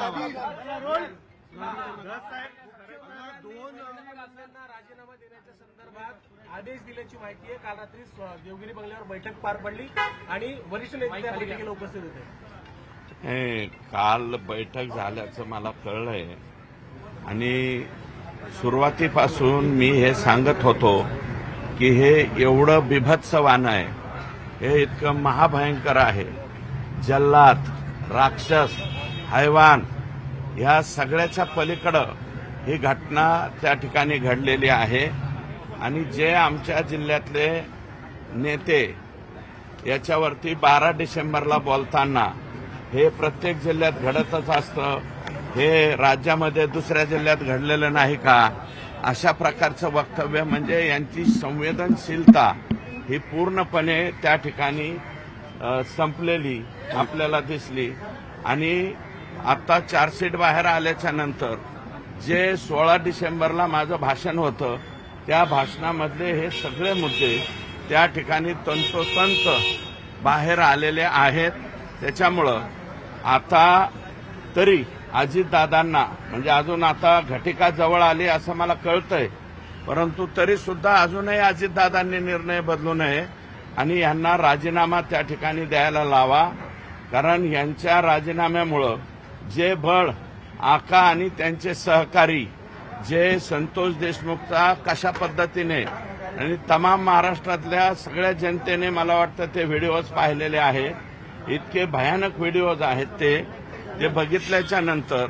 राजीनामा देण्याच्या संदर्भात आदेश दिल्याची माहिती आहे. काल रात्री देवगिरी बंगल्यावर बैठक पार पडली आणि वरिष्ठ नेते त्या बैठकीला उपस्थित होते. काल बैठक झाल्याचं मला कळलंय आणि सुरुवातीपासून मी हे सांगत होतो की हे एवढं बिभत्सवान आहे, हे इतकं महाभयंकर आहे. जल्लाद, राक्षस, हैवान ह्या सगळ्याच्या पलीकडं ही घटना त्या ठिकाणी घडलेली आहे. आणि जे आमच्या जिल्ह्यातले नेते याच्यावरती 12 डिसेंबरला बोलताना हे प्रत्येक जिल्ह्यात घडतच असतं, हे राज्यामध्ये दुसऱ्या जिल्ह्यात घडलेलं नाही का, अशा प्रकारचं वक्तव्य म्हणजे यांची संवेदनशीलता ही पूर्णपणे त्या ठिकाणी संपलेली आपल्याला दिसली. आणि आता चार्जशीट बाहेर आल्याच्या नंतर जे 16 डिसेंबरला माझं भाषण होतं त्या भाषणामधले हे सगळे मुद्दे त्या ठिकाणी तंतोतंत बाहेर आलेले आहेत. त्याच्यामुळं आता तरी अजितदादांना म्हणजे अजून आता घटिका जवळ आली असं मला कळतंय, परंतु तरी सुद्धा अजूनही अजितदादांनी निर्णय बदलू नये आणि यांना राजीनामा त्या ठिकाणी द्यायला लावा. कारण यांच्या राजीनाम्यामुळं जे बळ आका आणि त्यांचे सहकारी जे संतोष देशमुखचा कशा पद्धतीने आणि तमाम महाराष्ट्रातल्या सगळ्या जनतेने मला वाटतं ते व्हिडिओज पाहिलेले आहेत. इतके भयानक व्हिडिओज आहेत ते बघितल्याच्या नंतर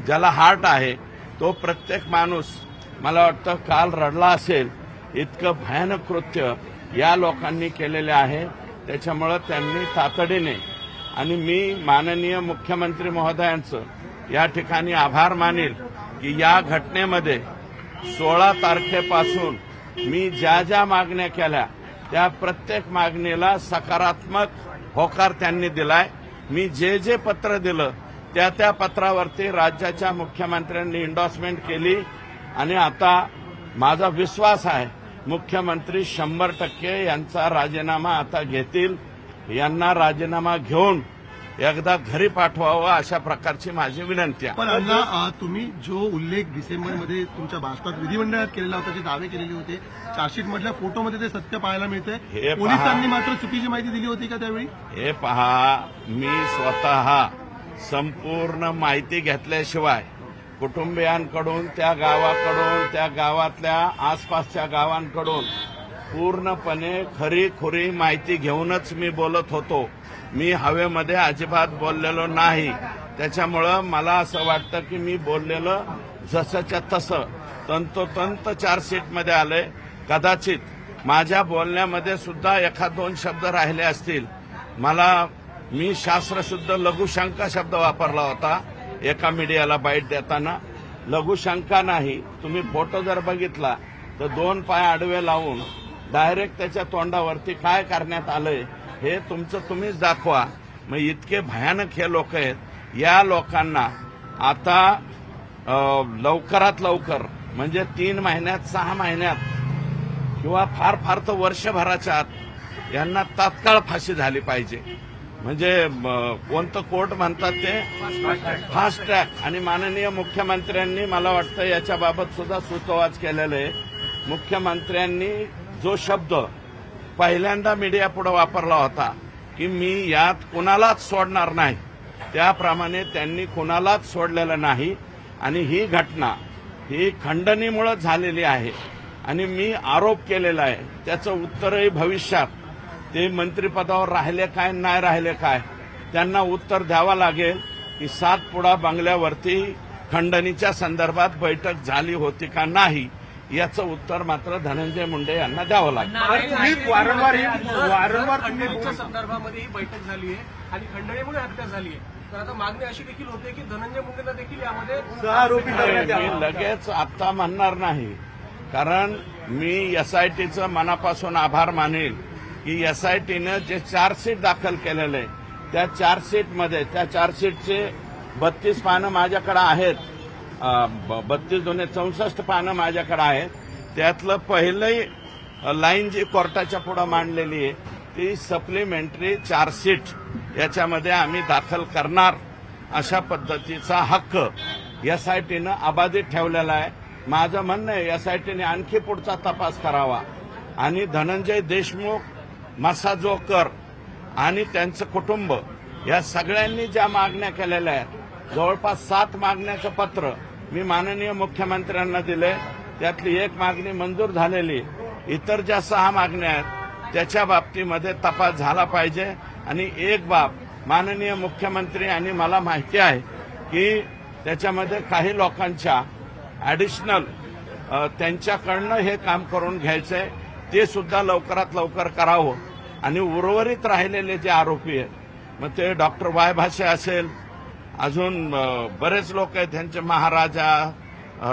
ज्याला हार्ट आहे तो प्रत्येक माणूस मला वाटतं काल रडला असेल. इतकं भयानक कृत्य या लोकांनी केलेले आहे. त्याच्यामुळं त्यांनी तातडीने आणि मी माननीय मुख्यमंत्री महोदयांचं या ठिकाणी आभार मानेल की या घटनेमध्ये 16 तारखेपासून मी ज्या ज्या मागण्या केल्या त्या प्रत्येक मागणीला सकारात्मक होकार त्यांनी दिलाय. मी जे जे पत्र दिलं त्या त्या पत्रावरती राज्याच्या मुख्यमंत्र्यांनी एन्डॉर्समेंट केली आणि आता माझा विश्वास आहे मुख्यमंत्री 100% यांचा राजीनामा आता घेतील. यांना राजीनामा घेऊन एकदा घरी पाठवावं अशा प्रकारची माझी विनंती आहे. पण अण्णा, तुम्ही जो उल्लेख डिसेंबरमध्ये तुमच्या भाषणात विधिमंडळात केलेला होता, जे दावे केलेले होते, चार्जशीट मधल्या फोटोमध्ये ते सत्य पाहायला मिळते. पोलिसांनी मात्र चुकीची माहिती दिली होती का त्यावेळी? हे पहा, मी स्वतः संपूर्ण माहिती घेतल्याशिवाय कुटुंबियांकडून, त्या गावाकडून, त्या गावातल्या आसपासच्या गावांकडून पूर्णपणे खरी माहिती घेऊनच मी बोलत होतो. मी हवेमध्ये अजिबात बोललेलो नाही. त्याच्यामुळं मला असं वाटतं की मी बोललेलं जसंच्या तसं तंतोतंत चार्जशीटमध्ये आलंय. कदाचित माझ्या बोलण्यामध्ये सुद्धा एखाद 2 शब्द राहिले असतील. मी शास्त्रशुद्ध लघुशंका शब्द वापरला होता एका मीडियाला बाईट देताना. लघुशंका नाही, तुम्ही फोटो जर बघितला तर 2 पाय आडवे लावून डायरेक्ट त्याच्या तोंडावरती काय करण्यात आलंय हे तुमचं तुम्हीच दाखवा. मग इतके भयानक हे लोक आहेत. या लोकांना आता लवकरात लवकर म्हणजे 3 महिन्यात, 6 महिन्यात किंवा फार तर वर्षभराच्या आत यांना तात्काळ फाशी झाली पाहिजे. म्हणजे कोणतं कोर्ट म्हणतात ते फास्ट ट्रॅक. आणि माननीय मुख्यमंत्र्यांनी मला वाटतं याच्याबाबत सुद्धा सुतोवाच केलेलं आहे. मुख्यमंत्र्यांनी जो शब्द पहिल्यांदा मीडियापुढे वापरला होता की मी यात कुणालाच सोडणार नाही, त्याप्रमाणे त्यांनी कुणालाच सोडलेलं नाही. आणि ही घटना ही खंडणीमुळे झालेली आहे आणि मी आरोप केलेला आहे. त्याचं उत्तरही भविष्यात ते मंत्रिपदावर राहिले काय नाही राहिले काय त्यांना उत्तर द्यावं लागेल की सातपुडा बंगल्यावरती खंडणीच्या संदर्भात बैठक झाली होती का नाही याचं उत्तर मात्र धनंजय मुंडे यांना द्यावं लागेल. वारंवार खंडणीच्या संदर्भामध्ये ही बैठक झाली आहे आणि खंडणीमुळे हत्या झाली आहे. तर आता मागणी अशी देखील होते की धनंजय मुंडेंना देखील यामध्ये सहआरोपी करण्यात यावं. मी लगेच आता म्हणणार नाही, कारण मी एसआयटीचं मनापासून आभार मानेल की एसआयटीनं जे चार्जशीट दाखल केलेलं आहे त्या चार्जशीटचे 32 पानं माझ्याकडे आहेत. 32 दुने 64 पानं माझ्याकडे आहेत. त्यातलं पहिलंही लाईन जी कोर्टाच्या पुढे मांडलेली आहे ती सप्लिमेंटरी चार्जशीट याच्यामध्ये आम्ही दाखल करणार अशा पद्धतीचा हक्क एसआयटीनं अबाधित ठेवलेला आहे. माझं म्हणणं आहे एसआयटीने आणखी पुढचा तपास करावा आणि धनंजय देशमुख, मसाजोकर आणि त्यांचं कुटुंब या सगळ्यांनी ज्या मागण्या केलेल्या आहेत, जवळपास 7 मागण्याचं पत्र मी माननीय मुख्यमंत्र्यांना दिले. त्यातली एक मागणी मंजूर झालेली, इतर ज्या 6 मागण्या आहेत त्याच्या बाबतीमध्ये तपास झाला पाहिजे. आणि एक बाब माननीय मुख्यमंत्री आणि मला माहिती आहे की त्याच्यामध्ये काही लोकांच्या ॲडिशनल त्यांच्याकडनं हे काम करून घ्यायचंय, ते सुद्धा लवकरात लवकर करावं. आणि उर्वरित राहिलेले जे आरोपी आहेत, मग ते डॉक्टर वाय भाषे असेल, अजून बरेच लोक आहेत, त्यांचे महाराजा,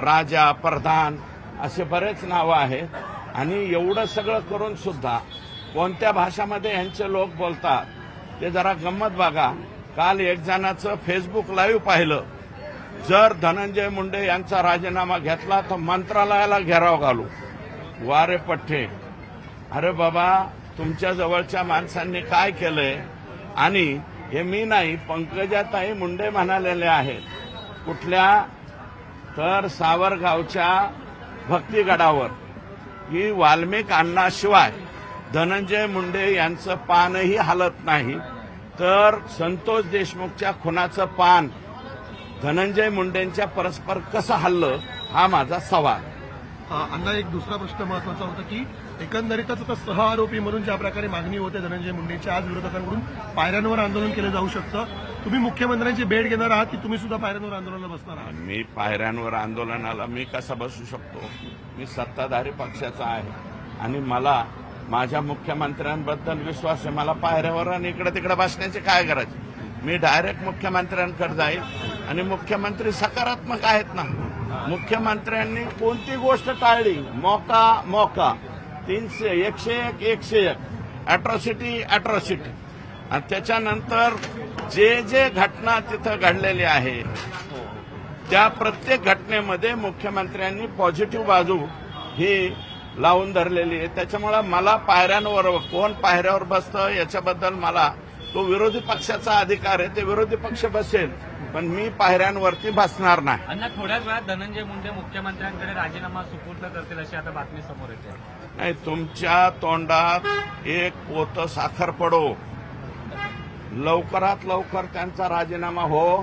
राजा, प्रधान असे बरेच नावं आहेत. आणि एवढं सगळं करून सुद्धा कोणत्या भाषामध्ये यांचे लोक बोलतात ते जरा गंमत बघा. काल एक जणाचं फेसबुक लाईव्ह पाहिलं, जर धनंजय मुंडे यांचा राजीनामा घेतला तर मंत्रालयाला घेराव घालू. वारे पठ्ठे, अरे बाबा, तुमच्या जवळच्या माणसांनी काय केलंय? आणि हे मी नाही, पंकजाताई मुंडे म्हणालेले आहेत. कुठल्या तर सावरगावच्या भक्तिगडावर की वाल्मिक अण्णाशिवाय धनंजय मुंडे यांचं पानही हलत नाही, तर संतोष देशमुखच्या खुनाचं पान धनंजय मुंडेंच्या परस्पर कसं हल्लं, हा माझा सवाल. अण्णा, एक दुसरा प्रश्न महत्वाचा होता की एकंदरीतच आता सह आरोपी म्हणून ज्या प्रकारे मागणी होते धनंजय मुंडेंची, आज विरोधकांकडून पायऱ्यांवर आंदोलन केलं जाऊ शकतं. तुम्ही मुख्यमंत्र्यांची भेट घेणार आहात की तुम्ही सुद्धा पायऱ्यांवर आंदोलनाला बसणार आहात? मी पायऱ्यांवर आंदोलनाला मी कसा बसू शकतो? मी सत्ताधारी पक्षाचा आहे आणि मला माझ्या मुख्यमंत्र्यांबद्दल विश्वास आहे. मला पायऱ्यावर आणि इकडे तिकडे बसण्याची काय गरज? मी डायरेक्ट मुख्यमंत्र्यांकडे जाईल. आणि मुख्यमंत्री सकारात्मक आहेत ना. मुख्यमंत्र्यांनी कोणती गोष्ट टाळली? मौका 101 अॅट्रॉसिटी. आणि त्याच्यानंतर जे घटना तिथं घडलेली आहे त्या प्रत्येक घटनेमध्ये मुख्यमंत्र्यांनी पॉझिटिव्ह बाजू ही लावून धरलेली आहे. त्याच्यामुळे मला पायऱ्यांवर कोण पायऱ्यावर बसतं याच्याबद्दल मला, तो विरोधी पक्षाचा अधिकार आहे, ते विरोधी पक्ष बसेल, पण मी पायऱ्यांवरती बसणार नाही. अण्णा, थोड्याच वेळात धनंजय मुंडे मुख्यमंत्र्यांकडे राजीनामा सुपूर्द करतील अशी आता बातमी समोर येते. नाही, तुमच्या तोंडात एक पोतं साखर पडो, लवकरात लवकर त्यांचा राजीनामा हो,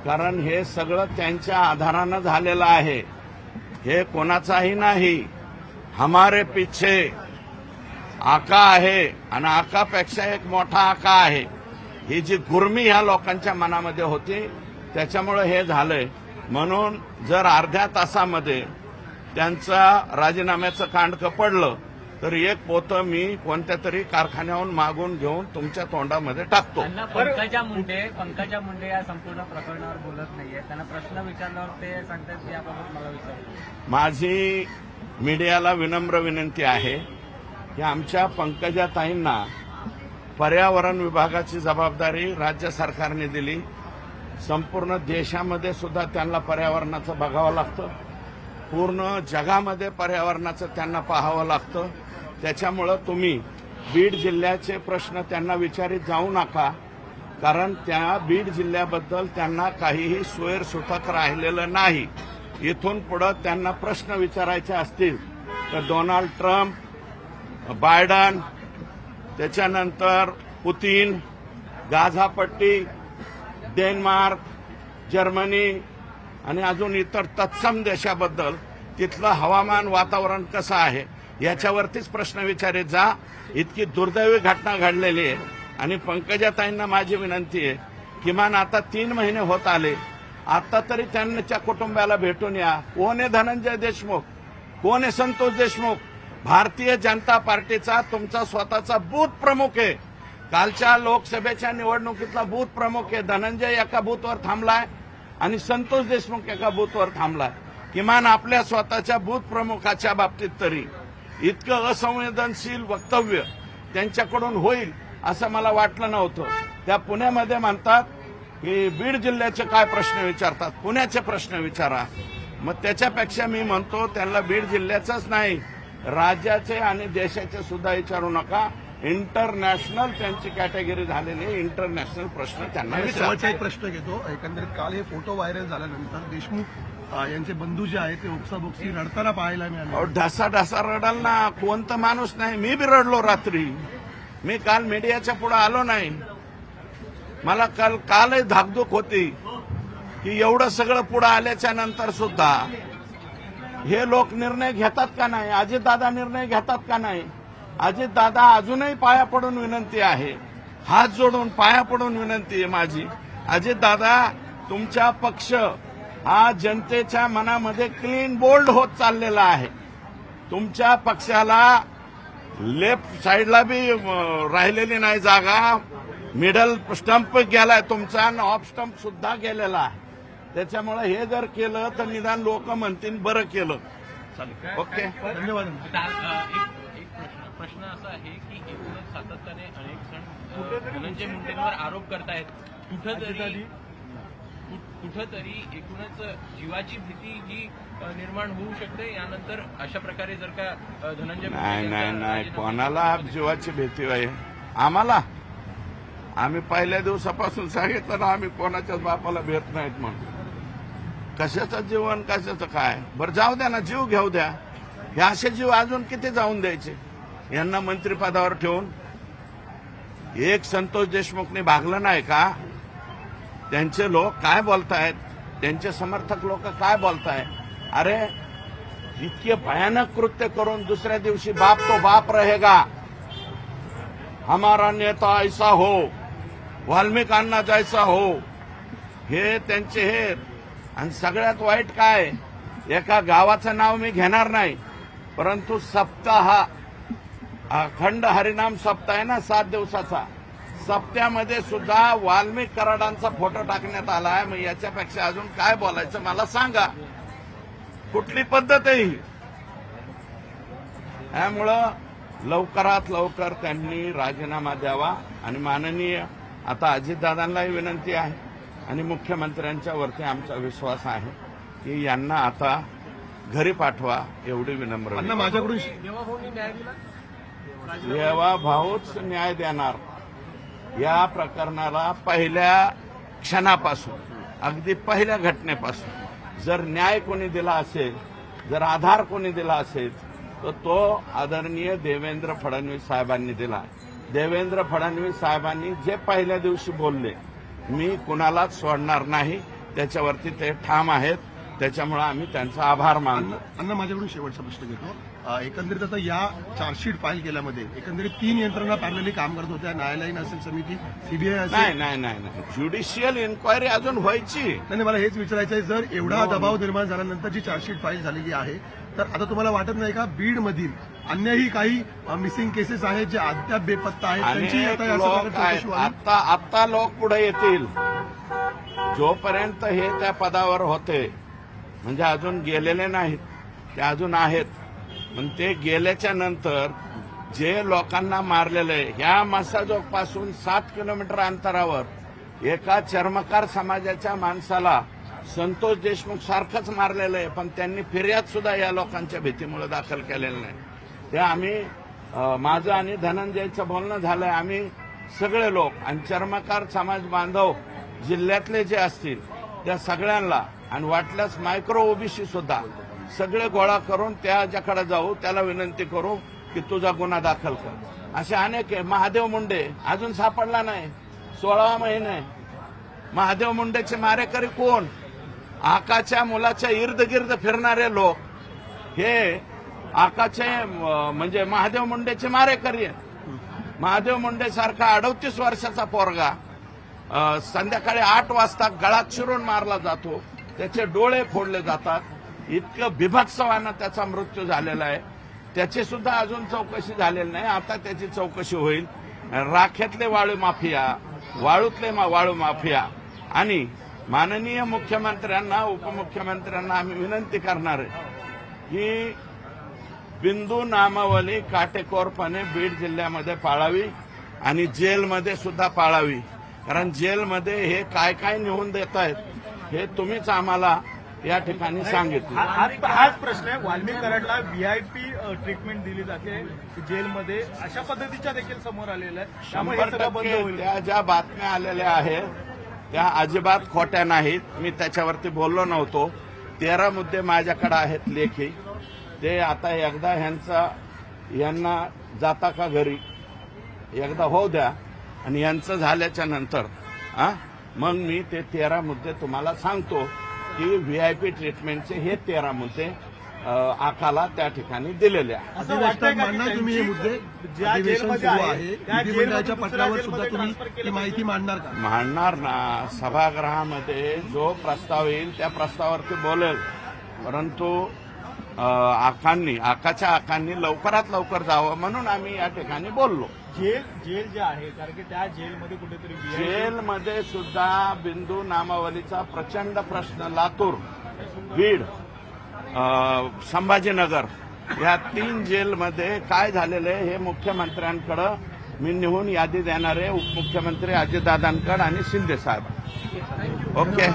कारण हे सगळं त्यांच्या आधारानं झालेलं आहे. हे कोणाचाही नाही. हमारे पीछे आका आहे आणि आकापेक्षा एक मोठा आका आहे. ही जी गुर्मी ह्या लोकांच्या मनामध्ये होती त्याच्यामुळे हे झालंय. म्हणून जर अर्ध्या तासामध्ये त्यांचा राजीनाम्याचं कांडकं पडलं तर एक पोतं मी कोणत्या तरी कारखान्याहून मागून घेऊन तुमच्या तोंडामध्ये टाकतो. अण्णा, पंकजा मुंडे या संपूर्ण प्रकरणावर बोलत नाहीये. त्यांना प्रश्न विचारल्यावर ते सांगतात की याबाबत मला विचार. माझी मीडियाला विनम्र विनंती आहे की आमच्या पंकजाताईंना पर्यावरण विभागाची जबाबदारी राज्य सरकारने दिली. संपूर्ण देशामध्ये सुद्धा त्यांना पर्यावरणाचं बघावं लागतं. पूर्ण जगामध्ये पर्यावरणाचं त्यांना पाहावं लागतं. त्याच्यामुळं तुम्ही बीड जिल्ह्याचे प्रश्न त्यांना विचारित जाऊ नका, कारण त्या बीड जिल्ह्याबद्दल त्यांना काहीही सोयरसुतक राहिलेलं नाही. इथून पुढे त्यांना प्रश्न विचारायचे असतील तर डोनाल्ड ट्रम्प, बायडन, त्याच्यानंतर पुतीन, गाझापट्टी, डेन्मार्क, जर्मनी आणि अजून इतर तत्सम देशाबद्दल तिथलं हवामान वातावरण कसं आहे याच्यावरतीच प्रश्न विचारित जा. इतकी दुर्दैवी घटना घडलेली आहे. आणि पंकजाताईंना माझी विनंती आहे, किमान आता 3 महिने होत आले, आता तरी त्यांच्या कुटुंबाला भेटून या. कोण आहे धनंजय देशमुख? कोण आहे संतोष देशमुख? भारतीय जनता पार्टीचा तुमचा स्वतःचा बूथ प्रमुख आहे. कालच्या लोकसभेच्या निवडणुकीतला बूथ प्रमुख आहे. धनंजय एका बूथवर थांबलाय आणि संतोष देशमुख एका बूथवर थांबलाय. किमान आपल्या स्वतःच्या बूथ प्रमुखाच्या बाबतीत तरी इतकं असंवेदनशील वक्तव्य त्यांच्याकडून होईल असं मला वाटलं नव्हतं. त्या पुण्यामध्ये म्हणतात की बीड जिल्ह्याचे काय प्रश्न विचारतात, पुण्याचे प्रश्न विचारा. मग त्याच्यापेक्षा मी म्हणतो त्यांना बीड जिल्ह्याचंच नाही, राज्याचे आणि देशाचे सुद्धा विचारू नका. इंटरनॅशनल त्यांची कॅटेगरी झालेली आहे. इंटरनॅशनल प्रश्न त्यांना आणि विचार. शेवटचा एक प्रश्न घेतो. एकंदरीत काल हे फोटो व्हायरल झाल्यानंतर देशमुख यांचे बंधू जे आहेत ते उपसाबोक्सी रडताना पाहायला मिळाले. अहो, ढसा रडाल ना, कोणता माणूस नाही. मी बी रडलो रात्री. मी काल मीडियाच्या पुढे आलो नाही. मला कालही धाकधूक होती की एवढं सगळं पुढे आल्याच्या नंतर सुद्धा हे लोक निर्णय घेतात का नाही, अजितदादा निर्णय घेतात का नाही. अजितदादा अजूनही पाया पडून विनंती आहे, हात जोडून पाया पडून विनंती आहे माझी. अजितदादा, तुमचा पक्ष हा जनतेच्या मनामध्ये क्लीन बोल्ड होत चाललेला आहे. तुमच्या पक्षाला लेफ्ट साईडला बी राहिलेली नाही जागा. मिडल स्टंप गेलाय तुमचा आणि ऑफ स्टंप सुद्धा गेलेला आहे. त्याच्यामुळे हे जर केलं तर निदान लोक म्हणतील बरं केलं. चालेल, ओके, धन्यवाद. एक प्रश्न असा आहे की एकूणच सातत्याने अनेक जण धनंजय मुंडेंवर आरोप करतायत. कुठंतरी एकूणच जीवाची भीती जी निर्माण होऊ शकते यानंतर अशा प्रकारे जर का धनंजय नाही, कोणाला जीवाची भीती आहे? आम्ही पहिल्या दिवसापासून सांगितलं ना, आम्ही कोणाच्याच बापाला भेट नाहीत म्हणून. कशाचं जीवन, कशाचं काय. बरं जाऊ द्या ना, जीव घेऊ द्या. हे असे जीव अजून किती जाऊन द्यायचे यांना मंत्रिपदावर ठेवून? एक संतोष देशमुखने भागलं नाही का? त्यांचे लोक काय बोलतायत, त्यांचे समर्थक लोक काय बोलतायत? अरे इतके भयानक कृत्य करून दुसऱ्या दिवशी बाप तो बाप रहेगा, हमारा नेता ऐसा हो, वाल्मिकांना जैसा हो, हे त्यांचे हे. आणि सगळ्यात वाईट काय, एका गावाचं नाव मी घेणार नाही, परंतु सप्ताह, अखंड हरिनाम सप्ताह आहे ना 7 दिवसाचा, सप्त्यामध्ये सुद्धा वाल्मिक कराडांचा फोटो टाकण्यात आलाय. मग याच्यापेक्षा अजून काय बोलायचं मला सांगा? कुठली पद्धत आहे ही? त्यामुळं लवकरात लवकर त्यांनी राजीनामा द्यावा. आणि माननीय आता अजितदादांनाही विनंती आहे आणि मुख्यमंत्र्यांच्या वरती आमचा विश्वास आहे की यांना आता घरी पाठवा, एवढी विनम्र अण्णा, माझ्याकडून देवाभाऊंनी न्याय दिला. जेव्हा भाऊच न्याय देणार. या प्रकरणाला पहिल्या क्षणापासून, अगदी पहिल्या घटनेपासून जर न्याय कोणी दिला असेल, जर आधार कोणी दिला असेल, तर तो आदरणीय देवेंद्र फडणवीस साहेबांनी दिला. देवेंद्र फडणवीस साहेबांनी जे पहिल्या दिवशी बोलले, मी कुणालाच सोडणार नाही, त्याच्यावरती ते ठाम आहेत. त्याच्यामुळे आम्ही त्यांचा आभार मानतो. अण्णा, माझ्याकडून शेवटचा प्रश्न घेतो. एकंदरीत आता या चार्जशीट फाईल केल्यामध्ये एकंदरीत 3 यंत्रणा पॅरलली काम करत होत्या. न्यायालयीन असेल समिती, सीबीआय असेल. नाही, ज्युडिशियल इन्क्वायरी अजून व्हायची. नाही, मला हेच विचारायचं आहे, जर एवढा दबाव निर्माण झाल्यानंतर जी चार्जशीट फाईल झालेली आहे, तर आता तुम्हाला वाटत नाही का बीडमधील अन्यही काही मिसिंग केसेस आहेत जे अद्याप बेपत्ता आहेत, त्यांची अनेक आता या लोक सगळ्या आहेत. चौकशी व्हावी? आता लोक पुढे येतील. जोपर्यंत हे त्या पदावर होते, म्हणजे अजून गेलेले नाहीत, ते अजून आहेत. पण ते गेल्याच्या नंतर जे लोकांना मारलेलं आहे, ह्या मसाजोगपासून 7 किलोमीटर अंतरावर एका चर्मकार समाजाच्या माणसाला संतोष देशमुख सारखंच मारलेलं आहे. पण त्यांनी फिर्याद सुद्धा या लोकांच्या भीतीमुळे दाखल केलेलं नाही. ते आम्ही, माझं आणि धनंजयचं बोलणं झालंय. आम्ही सगळे लोक आणि चर्मकार समाज बांधव जिल्ह्यातले जे असतील त्या सगळ्यांना, आणि वाटल्यास मायक्रो ओबीसी सुद्धा सगळे गोळा करून त्याच्याकडे जाऊ, त्याला विनंती करू की तुझा गुन्हा दाखल कर. असे अनेक आहे. महादेव मुंडे अजून सापडला नाही, 16 महिने. महादेव मुंडेचे मारेकरी कोण? आकाच्या मुलाच्या इर्द गिर्द फिरणारे लोक हे आकाचे म्हणजे महादेव मुंडेचे मारेकरी आहेत. महादेव मुंडे सारखा 38 वर्षाचा पोरगा संध्याकाळी 8 वाजता गळात शिरून मारला जातो, त्याचे डोळे फोडले जातात. इतकं बिभत्सवानं त्याचा मृत्यू झालेला आहे. त्याची सुद्धा अजून चौकशी झालेली नाही. आता त्याची चौकशी होईल. राख्यातले वाळू माफिया, वाळूतले वाळू माफिया आणि माननीय मुख्यमंत्र्यांना, उपमुख्यमंत्र्यांना आम्ही विनंती करणार आहे की बिंदू नामावली काटेकोरपणे बीड जिल्ह्यामध्ये पाळावी आणि जेलमध्ये सुद्धा पाळावी. कारण जेलमध्ये हे काय काय नेऊन देत आहेत हे तुम्हीच आम्हाला या ठिकाणी सांगितलं. हाच प्रश्न आहे. वाल्मिक कराडला व्हीआयपी ट्रीटमेंट दिली जाते जेलमध्ये, अशा पद्धतीच्या देखील समोर आलेल्या आहे. त्यामुळे हे सगळं बंद 100% होईल. त्या ज्या बातम्या आलेल्या आहेत त्या अजिबात खोट्या नाहीत. मी त्याच्यावरती बोललो नव्हतो. 13 मुद्दे माझ्याकडे आहेत लेखी. ते आता एकदा यांना जाता का घरी एकदा होऊ द्या आणि यांचं झाल्याच्या नंतर मग मी ते 13 मुद्दे तुम्हाला सांगतो की व्हीआयपी ट्रीटमेंटचे हे 13 मुद्दे आकाला त्या ठिकाणी दिलेले आहे. असं वाटतंय का की मांडणार तुम्ही हे मुद्दे? ज्या अधिवेशन जेलमध्ये सुरू आहे, आहे त्या विधिमंडळाच्या जेलमधून पटलावर दुसऱ्या सुद्धा जेलमध्ये तुम्ही ट्रान्सफर ही केलं माहिती मांडणार का? मांडणार ना. सभागृहामध्ये जो प्रस्ताव येईल त्या प्रस्तावावरती बोलेल. परंतु आकाच्या आकांनी लवकरात लवकर जावं म्हणून आम्ही या ठिकाणी बोललो. जेल जे आहे, कारण की त्या जेलमध्ये कुठेतरी जेलमध्ये सुद्धा बिंदू नामावलीचा प्रचंड प्रश्न. लातूर, बीड, संभाजीनगर या 3 जेलमध्ये काय झालेलं आहे हे मुख्यमंत्र्यांकडे मी निहून यादी देणार आहे. उपमुख्यमंत्री अजितदादांकडे आणि शिंदे साहेब. ओके.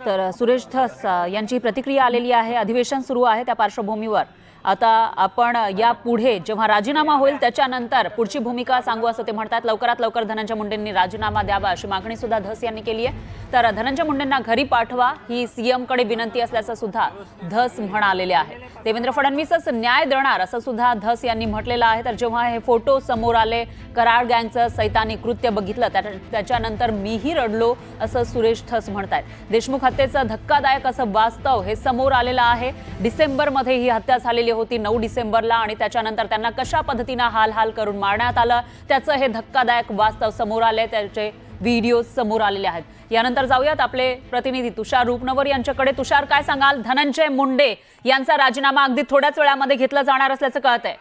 तर सुरेश धस यांची प्रतिक्रिया आलेली आहे. अधिवेशन सुरू आहे त्या पार्श्वभूमीवर आता आपण यापुढे जेव्हा राजीनामा होईल त्याच्यानंतर पुढची भूमिका सांगू असं ते म्हणतात. लवकरात लवकर धनंजय मुंडेंनी राजीनामा द्यावा अशी मागणी सुद्धा धस यांनी केली आहे. तर धनंजय मुंडेंना घरी पाठवा ही सीएमकडे विनंती असल्याचं सुद्धा धस म्हणालेले आहे. देवेंद्र फडणवीसच न्याय देणार असं सुद्धा धस यांनी म्हटलेलं आहे. तर जेव्हा हे फोटो समोर आले, कराड गँगचं सैतानी कृत्य बघितलं त्याच्यानंतर मीही रडलो असं सुरेश धस म्हणतायत. देशमुख हत्येचं धक्कादायक असं वास्तव हे समोर आलेलं आहे. डिसेंबरमध्ये ही हत्या झालेली होती 9 डिसेंबरला आणि त्याच्यानंतर त्यांना कशा पद्धतीनं हाल करून मारण्यात आलं त्याचं हे धक्कादायक वास्तव समोर आले. त्याचे व्हिडिओ समोर आलेले आहेत. यानंतर जाऊयात आपले प्रतिनिधी तुषार रूपनवर यांच्याकडे. तुषार, काय सांगाल? धनंजय मुंडे यांचा राजीनामा अगदी थोड्याच वेळामध्ये घेतला जाणार असल्याचं कळतंय.